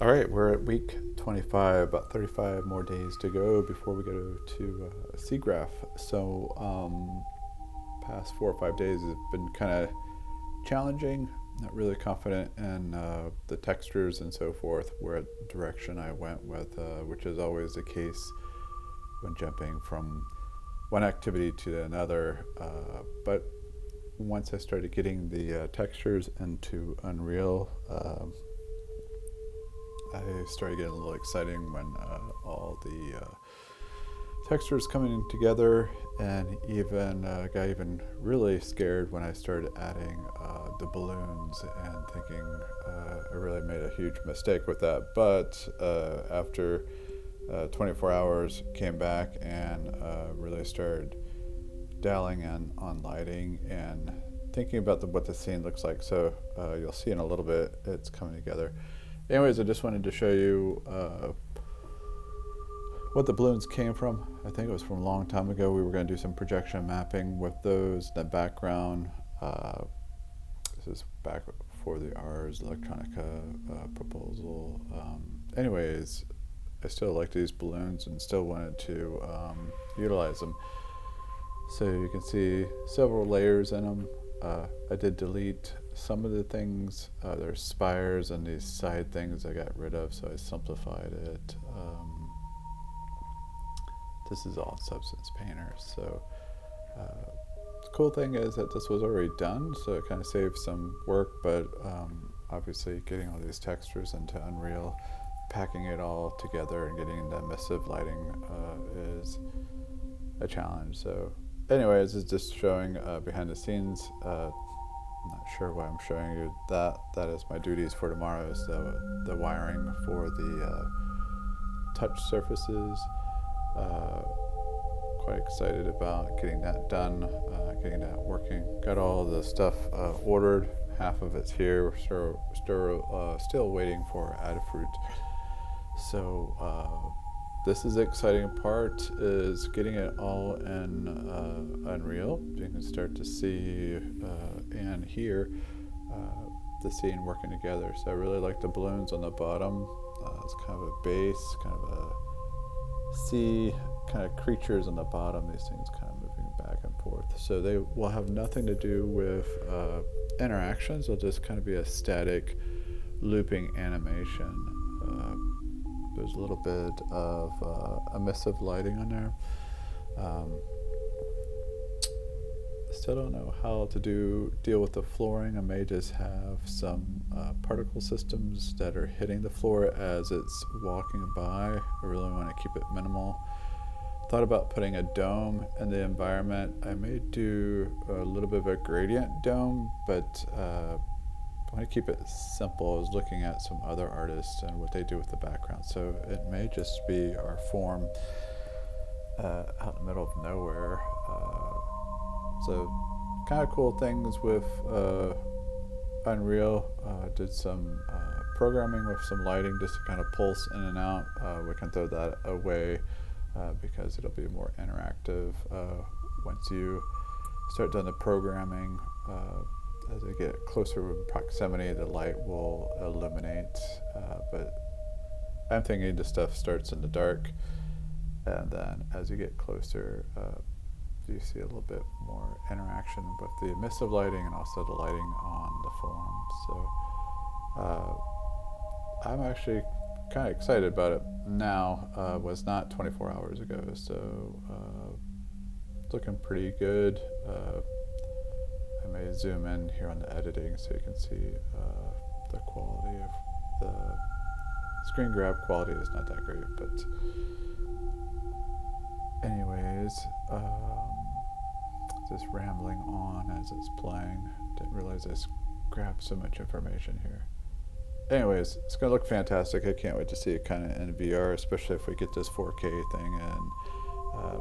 All right, we're at week 25, about 35 more days to go before we go to Siggraph. So, past 4 or 5 days have been kind of challenging, not really confident in the textures and so forth, where direction I went with, which is always the case when jumping from one activity to another. But once I started getting the textures into Unreal, I started getting a little exciting when all the textures coming together, and even got even really scared when I started adding the balloons and thinking I really made a huge mistake with that. But after 24 hours, came back and really started dallying on lighting and thinking about what the scene looks like. So you'll see in a little bit it's coming together. Anyways, I just wanted to show you what the balloons came from. I think it was from a long time ago. We were going to do some projection mapping with those. The background, this is back for the Ars Electronica proposal. Anyways, I still like these balloons and still wanted to utilize them. So you can see several layers in them. I did delete some of the things. There's spires and these side things I got rid of, so I simplified it. This is all Substance Painter. So the cool thing is that this was already done, so it kind of saved some work, but obviously getting all these textures into Unreal, packing it all together and getting the emissive lighting is a challenge. So anyways, it's just showing behind the scenes. I'm not sure why I'm showing you that. That is my duties for tomorrow, is the wiring for the touch surfaces. Quite excited about getting that done, getting that working. Got all the stuff ordered. Half of it's here. We're still waiting for Adafruit. So this is the exciting part, is getting it all in Unreal. You can start to see and hear the scene working together. So I really like the balloons on the bottom. It's kind of a base, kind of a sea, kind of creatures on the bottom, these things kind of moving back and forth. So they will have nothing to do with interactions. They'll just kind of be a static looping animation. There's a little bit of emissive lighting on there. Still don't know how to deal with the flooring. I may just have some particle systems that are hitting the floor as it's walking by. I really want to keep it minimal. Thought about putting a dome in the environment. I may do a little bit of a gradient dome, but I want to keep it simple. I was looking at some other artists and what they do with the background, so it may just be our form out in the middle of nowhere. So kind of cool things with Unreal. Did some programming with some lighting just to kind of pulse in and out. We can throw that away because it'll be more interactive once you start doing the programming. As I get closer in proximity, the light will illuminate, but I'm thinking this stuff starts in the dark, and then as you get closer, you see a little bit more interaction with the emissive lighting and also the lighting on the form. So I'm actually kind of excited about it now. Was not 24 hours ago, so looking pretty good. I may zoom in here on the editing so you can see the quality of the screen grab quality is not that great, but anyways, just rambling on as it's playing. Didn't realize I grabbed so much information here. Anyways, it's gonna look fantastic. I can't wait to see it kind of in VR, especially if we get this 4K thing in.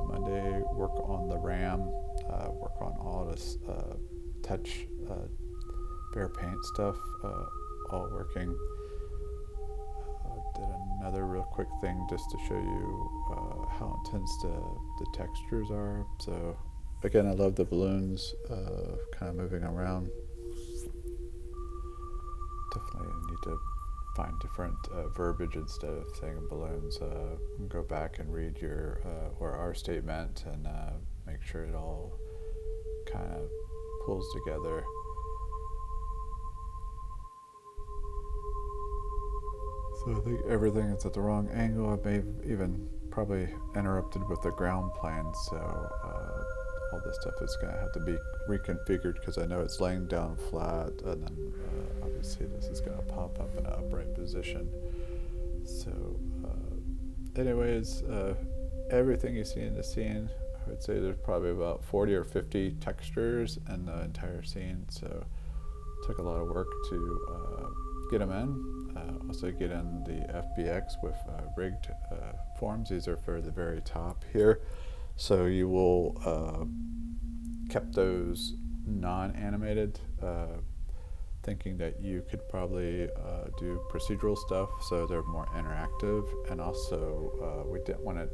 Monday, work on the RAM, work on all this touch, bare paint stuff, all working. Did another real quick thing just to show you how intense the textures are. So again, I love the balloons kind of moving around. Definitely need to find different verbiage instead of saying balloons. Go back and read your or our statement and make sure it all kind of pulls together. So I think everything is at the wrong angle. I may have even probably interrupted with the ground plane, so all this stuff is going to have to be reconfigured because I know it's laying down flat, and then obviously this is going to pop up in an upright position. So anyways, everything you see in the scene, I would say there's probably about 40 or 50 textures in the entire scene, so it took a lot of work to get them in. Also get in the FBX with rigged forms. These are for the very top here. So you will kept those non-animated, thinking that you could probably do procedural stuff so they're more interactive. And also we didn't want it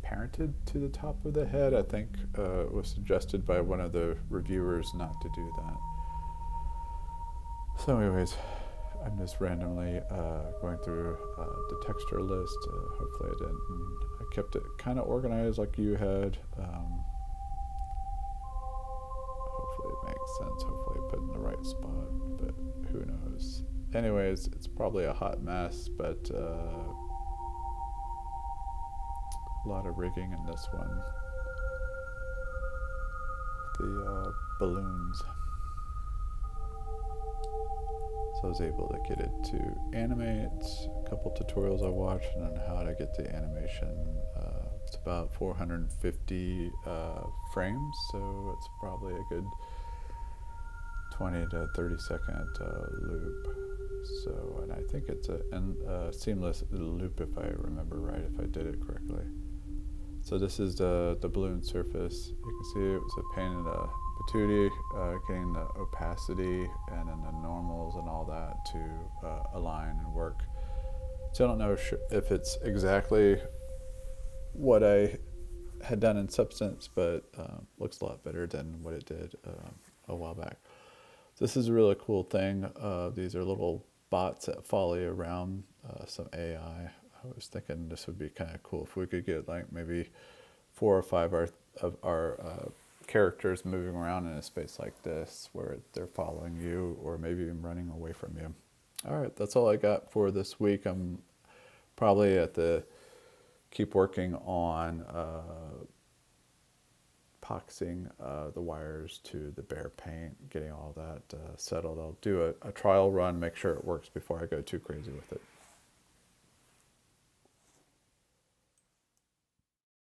parented to the top of the head. I think it was suggested by one of the reviewers not to do that. So anyways, I'm just randomly going through the texture list. Hopefully I didn't. I kept it kind of organized like you had. Hopefully it makes sense. Hopefully I put it in the right spot, but who knows. Anyways, it's probably a hot mess, but a lot of rigging in this one. The balloons. So I was able to get it to animate. A couple tutorials I watched on how to get the animation. It's about 450 frames, so it's probably a good 20 to 30 second loop. So, and I think it's a seamless loop if I remember right, if I did it correctly. So this is the balloon surface. You can see it was a pain in the patootie, getting the opacity and then the normals and all that to align and work. So I don't know if it's exactly what I had done in Substance, but looks a lot better than what it did a while back. This is a really cool thing. These are little bots that follow you around, some AI. I was thinking this would be kind of cool if we could get like maybe 4 or 5 of our characters moving around in a space like this where they're following you or maybe even running away from you. All right, that's all I got for this week. I'm probably keep working on epoxying the wires to the bare paint, getting all that settled. I'll do a trial run, make sure it works before I go too crazy with it.